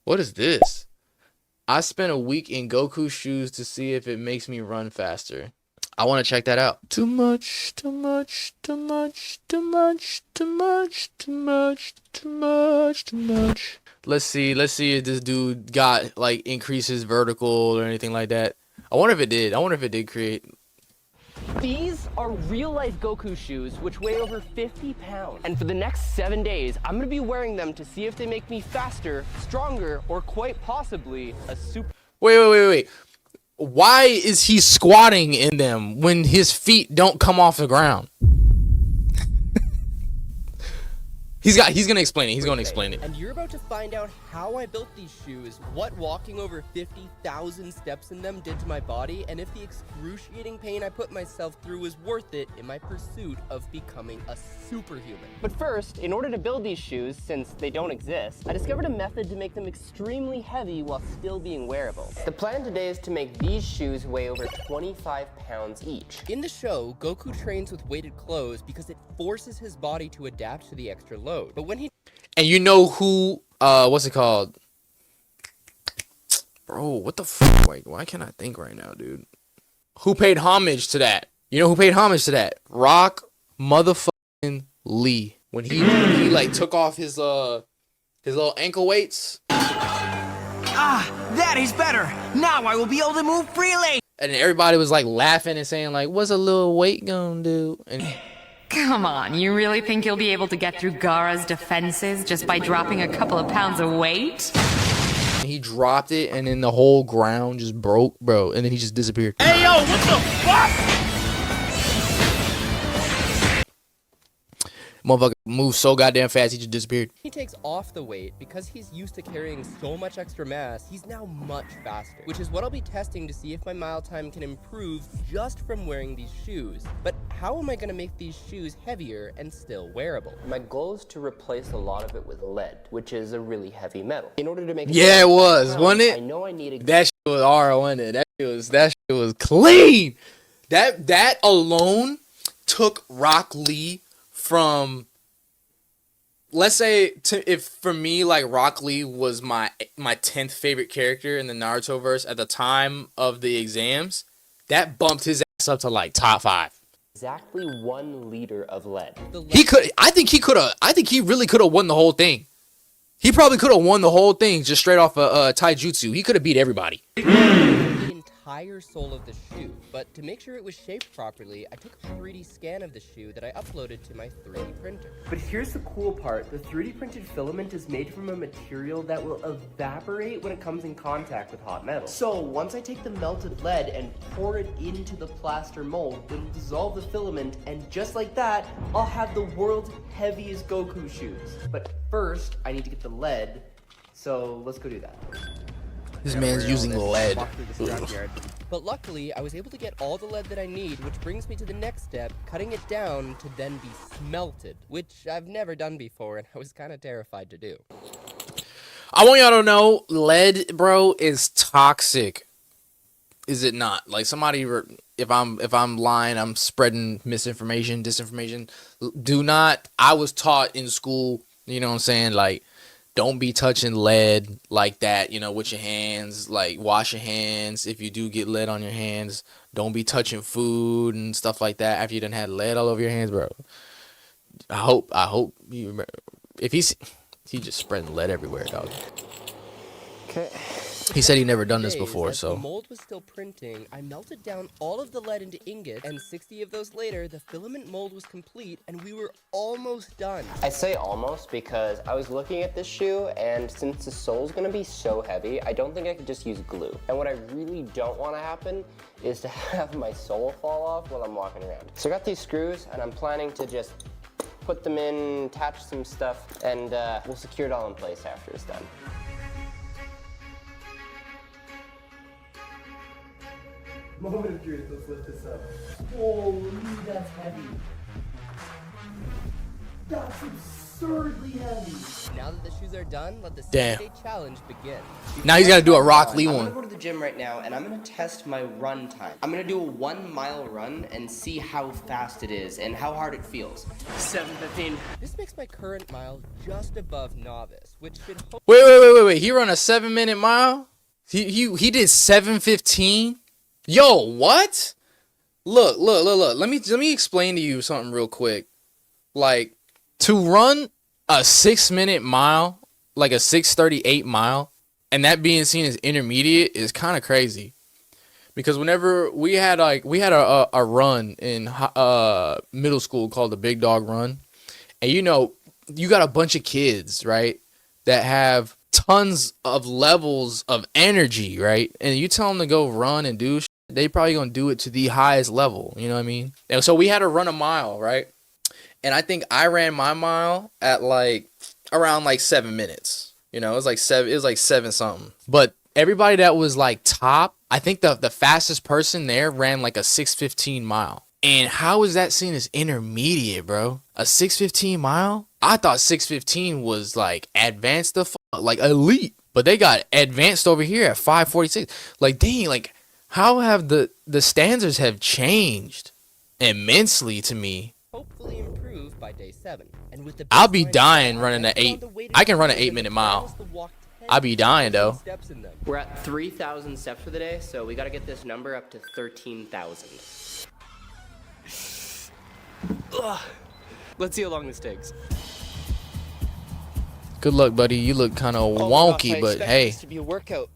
What is this? I spent a week in Goku shoes to see if it makes me run faster. I want to check that out. Too much, too much, too much, too much, too much, too much, too much, too much. Let's see if this dude got like increases vertical or anything like that. I wonder if it did. I wonder if it did create. These are real-life Goku shoes, which weigh over 50 pounds. And for the next 7 days, I'm gonna be wearing them to see if they make me faster, stronger, or quite possibly a super... Wait. Why is he squatting in them when his feet don't come off the ground? He's gonna explain it. He's gonna explain it. And you're about to find out how I built these shoes, what walking over 50,000 steps in them did to my body, and if the excruciating pain I put myself through was worth it in my pursuit of becoming a superhuman. But first, in order to build these shoes, since they don't exist, I discovered a method to make them extremely heavy while still being wearable. The plan today is to make these shoes weigh over 25 pounds each. In the show, Goku trains with weighted clothes because it forces his body to adapt to the extra load. But when he... And you know who, what's it called? Bro, what the fuck? Wait, why can't I think right now, dude? Who paid homage to that? You know who paid homage to that? Rock motherfucking Lee. When he like took off his little ankle weights. Ah, that is better. Now I will be able to move freely. And everybody was like laughing and saying like, what's a little weight gonna do? And Come on, you really think you'll be able to get through Gaara's defenses just by dropping a couple of pounds of weight? he dropped it and then the whole ground just broke, bro, and then he just disappeared. Hey, yo, what the fuck? Motherfucker moved so goddamn fast, he just disappeared. He takes off the weight because he's used to carrying so much extra mass. He's now much faster, which is what I'll be testing to see if my mile time can improve just from wearing these shoes. But how am I going to make these shoes heavier and still wearable? My goal is to replace a lot of it with lead, which is a really heavy metal. In order to make it was, wasn't it? I know I need a that shit was R, wasn't it? That shit was clean. That alone took Rock Lee from, let's say, if for me, like, Rock Lee was my 10th favorite character in the Naruto verse at the time of the exams, that bumped his ass up to like top 5. Exactly 1 liter of lead. I think he really could have won the whole thing. He probably could have won the whole thing just straight off a taijutsu. He could have beat everybody. The entire sole of the shoe, but to make sure it was shaped properly, I took a 3D scan of the shoe that I uploaded to my 3D printer. But here's the cool part. The 3D printed filament is made from a material that will evaporate when it comes in contact with hot metal. So once I take the melted lead and pour it into the plaster mold, it'll dissolve the filament, and just like that, I'll have the world's heaviest Goku shoes. But first, I need to get the lead, so let's go do that. This man's using lead. But luckily, I was able to get all the lead that I need, which brings me to the next step, cutting it down to then be smelted, which I've never done before, and I was kind of terrified to do. I want y'all to know, lead, bro, is toxic. Is it not? Like, somebody, if I'm lying, I'm spreading misinformation, disinformation. Do not. I was taught in school, you know what I'm saying, like, don't be touching lead like that, you know, with your hands. Like, wash your hands. If you do get lead on your hands, don't be touching food and stuff like that after you done had lead all over your hands, bro. I hope you remember. If he's just spreading lead everywhere, dog. Okay. He said he never done this before, as so. The mold was still printing, I melted down all of the lead into ingots, and 60 of those later, the filament mold was complete, and we were almost done. I say almost because I was looking at this shoe, and since the sole's gonna be so heavy, I don't think I could just use glue. And what I really don't want to happen is to have my sole fall off while I'm walking around. So I got these screws, and I'm planning to just put them in, attach some stuff, and we'll secure it all in place after it's done. Moment of truth, let's lift this up. Holy, that's heavy. That's absurd. absurdly heavy. Now that the shoes are done, let the Damn. 7-day challenge begin. Now he's got to do a Rock Lee I'm one. gonna go to the gym right now and I'm gonna test my run time. I'm gonna do a 1 mile run and see how fast it is and how hard it feels. 7:15. This makes my current mile just above novice, which should Wait. He run a 7-minute mile? He did 7:15? Yo, what? Look. Let me explain to you something real quick. Like, to run a 6-minute mile, like a 6:38 mile, and that being seen as intermediate is kind of crazy. Because whenever we had a run in middle school called the Big Dog Run, and you got a bunch of kids, right, that have tons of levels of energy, right, and you tell them to go run and do shit, they probably gonna do it to the highest level. You know what I mean? And so we had to run a mile, right? And I think I ran my mile at like around like 7 minutes. You know, it was like 7 something. But everybody that was like top, I think the fastest person there ran like a 6:15 mile. And how is that seen as intermediate, bro? A 6:15 mile? I thought 6:15 was like advanced like elite. But they got advanced over here at 5:46. Like, dang, like how have the standards have changed immensely to me. hopefully improve by day 7. And with the I'll be dying running an 8. I can run an 8-minute mile. I'll be dying though. We're at 3,000 steps for the day, so we gotta get this number up to 13,000. Let's see how long this takes. Good luck, buddy. You look kind of wonky, but hey. This to be a workout.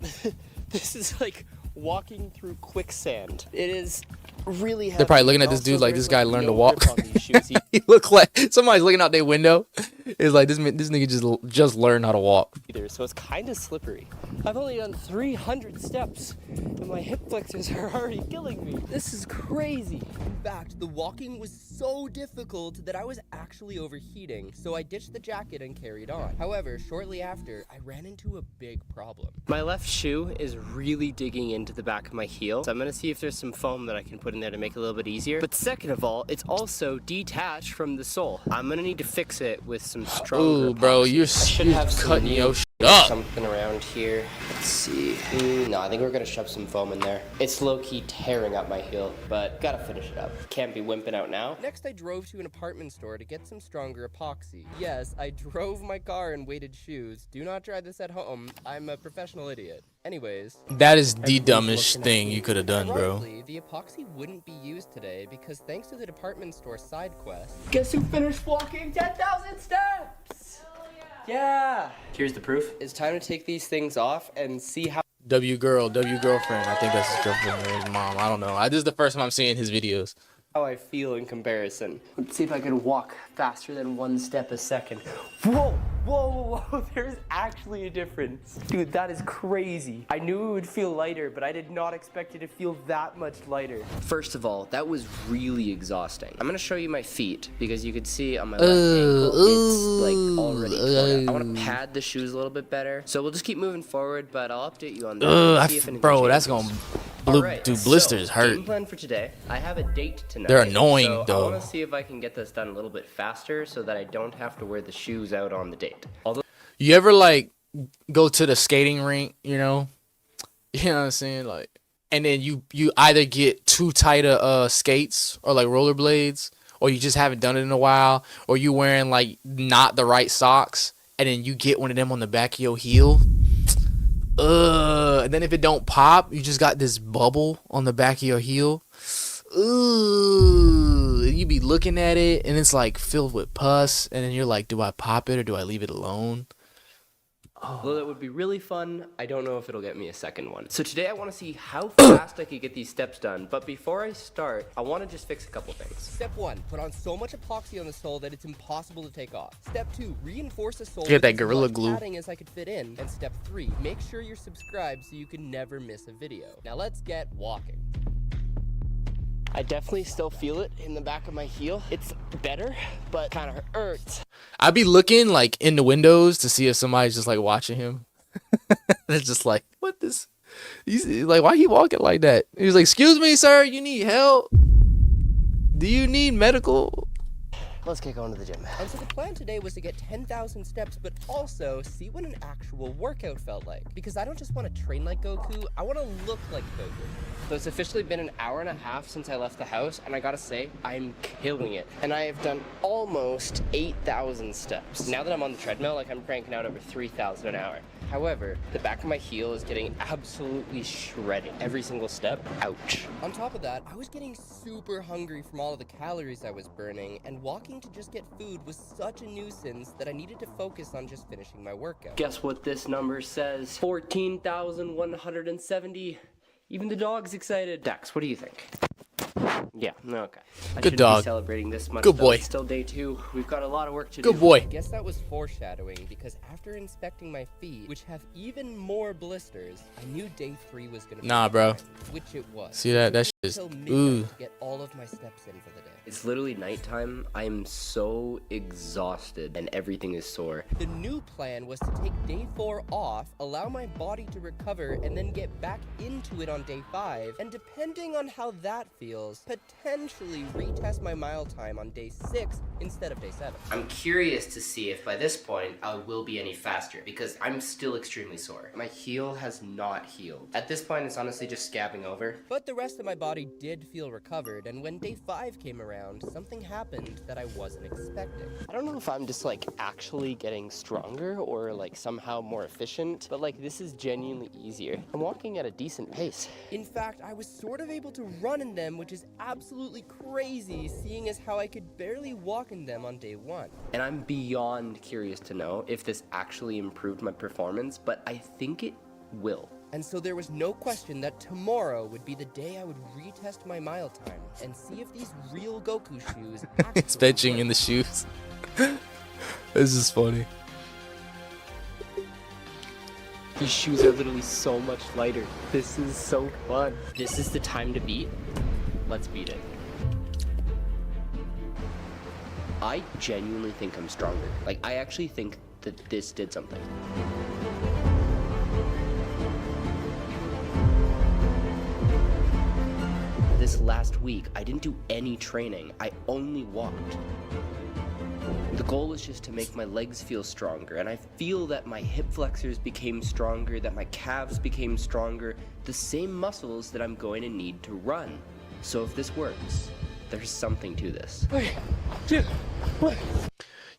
This is like walking through quicksand. It is really heavy. They're probably looking at this dude like this guy learned to walk. He look like somebody's looking out their window. It's like this nigga just learned how to walk. So it's kind of slippery. I've only done 300 steps and my hip flexors are already killing me. This is crazy. In fact, the walking was so difficult that I was actually overheating, so I ditched the jacket and carried on. However, shortly after, I ran into a big problem. My left shoe is really digging into the back of my heel, so I'm gonna see if there's some foam that I can put in there to make it a little bit easier. But second of all, it's also detached from the sole. I'm gonna need to fix it with some stronger Ooh, bro, you're cutting your shit up. Something around here. Let's see. No, I think we're gonna shove some foam in there. It's low-key tearing up my heel, but gotta finish it up. Can't be wimping out now. Next, I drove to an apartment store to get some stronger epoxy. Yes, I drove my car in weighted shoes. Do not try this at home. I'm a professional idiot. Anyways, that is the dumbest thing you could have done, bro. Ironically, the epoxy wouldn't be used today because thanks to the department store side quest. Guess who finished walking 10,000 steps? Yeah. Here's the proof. It's time to take these things off and see how W girlfriend. I think that's his girlfriend or his mom. I don't know. This is the first time I'm seeing his videos. how I feel in comparison. Let's see if I can walk faster than 1 step a second. Whoa, there's actually a difference. Dude, that is crazy. I knew it would feel lighter, but I did not expect it to feel that much lighter. First of all, that was really exhausting. I'm gonna show you my feet, because you could see on my left ankle, it's like already torn up. I wanna pad the shoes a little bit better. So we'll just keep moving forward, but I'll update you on that. Bro, that's gonna do blisters hurt. Game plan for today. I have a date tonight. They're annoying though. I want to see if I can get this done a little bit faster so that I don't have to wear the shoes out on the date. Although you ever like go to the skating rink, you know what I'm saying, like, and then you either get too tight of skates or like rollerblades, or you just haven't done it in a while, or you wearing like not the right socks, and then you get one of them on the back of your heel. And then if it don't pop, you just got this bubble on the back of your heel. You be looking at it and it's like filled with pus, and then you're like, do I pop it or do I leave it alone? although that would be really fun, I don't know if it'll get me a second one. So today I want to see how fast I could get these steps done, but before I start, I want to just fix a couple things. Step 1, put on so much epoxy on the sole that it's impossible to take off. Step 2, reinforce the sole Get that with as Gorilla much Glue. padding as I could fit in. And step 3, make sure you're subscribed so you can never miss a video. Now let's get walking. I definitely still feel it in the back of my heel. It's better, but kind of hurts. I be looking like in the windows to see if somebody's just like watching him. It's just like, what this? He's like, why he walking like that? He was like, excuse me, sir, you need help? Do you need medical? let's get going to the gym. And so the plan today was to get 10,000 steps, but also see what an actual workout felt like. Because I don't just want to train like Goku, I want to look like Goku. So it's officially been an hour and a half since I left the house, and I gotta say, I'm killing it. And I have done almost 8,000 steps. Now that I'm on the treadmill, like I'm cranking out over 3,000 an hour. However, the back of my heel is getting absolutely shredded. Every single step, ouch. On top of that, I was getting super hungry from all of the calories I was burning, and walking to just get food was such a nuisance that I needed to focus on just finishing my workout. Guess what this number says? 14,170. Even the dog's excited. Dax, what do you think? Yeah, okay. I Good dog. Be celebrating this much. Good boy. It's still day 2. We've got a lot of work to do. Good boy. I guess that was foreshadowing, because after inspecting my feet, which have even more blisters, I knew day 3 was gonna be Nah, bro. fine, which it was. See that? That shit is Till midnight ooh. to get all of my steps in for the day. It's literally nighttime. I am so exhausted and everything is sore. The new plan was to take day 4 off, allow my body to recover, and then get back into it on day 5, and depending on how that feels, potentially retest my mile time on day 6 instead of day 7. I'm curious to see if by this point I will be any faster, because I'm still extremely sore. My heel has not healed. At this point, it's honestly just scabbing over. But the rest of my body did feel recovered, and when day 5 came around, something happened that I wasn't expecting. I don't know if I'm just like actually getting stronger or like somehow more efficient, but like this is genuinely easier. I'm walking at a decent pace. In fact, I was sort of able to run in them, which is absolutely crazy, seeing as how I could barely walk in them on day 1. And I'm beyond curious to know if this actually improved my performance, but I think it will. And so there was no question that tomorrow would be the day I would retest my mile time and see if these real Goku shoes actually It's benching work. in the shoes. This is funny. These shoes are literally so much lighter. This is so fun. This is the time to beat. Let's beat it. I genuinely think I'm stronger. Like, I actually think that this did something. This last week, I didn't do any training. I only walked. The goal was just to make my legs feel stronger, and I feel that my hip flexors became stronger, that my calves became stronger, the same muscles that I'm going to need to run. So if this works, there's something to this.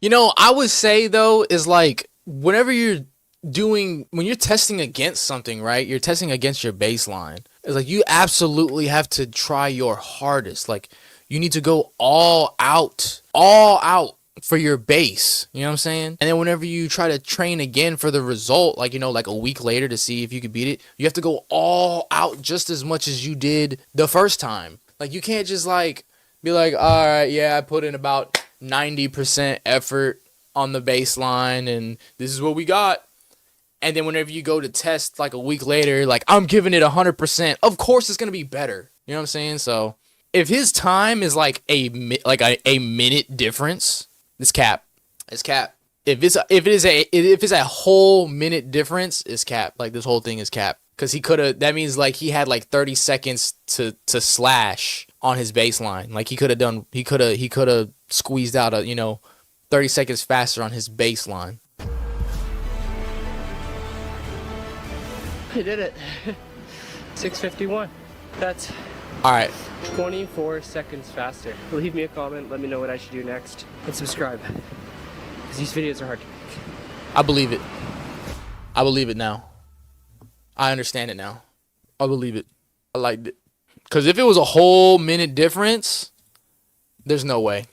You know, I would say though, is like whenever you're when you're testing against something, right? You're testing against your baseline. It's like you absolutely have to try your hardest. Like you need to go all out for your base. You know what I'm saying? And then whenever you try to train again for the result, like, you know, like a week later to see if you could beat it, you have to go all out just as much as you did the first time. Like you can't just like be like, all right, yeah, I put in about 90% effort on the baseline and this is what we got. And then whenever you go to test like a week later, like I'm giving it 100%, of course it's going to be better. You know what I'm saying? So if his time is like a minute difference, it's cap. It's cap. If it's a whole minute difference, it's cap. Like this whole thing is cap. Cause that means like he had like 30 seconds to slash on his baseline. Like he could have squeezed out 30 seconds faster on his baseline. I did it. 6:51. That's All right. 24 seconds faster. Leave me a comment, let me know what I should do next, and subscribe. Because these videos are hard to make. I believe it. I believe it now. I understand it now. I believe it. I liked it. Because if it was a whole minute difference, there's no way.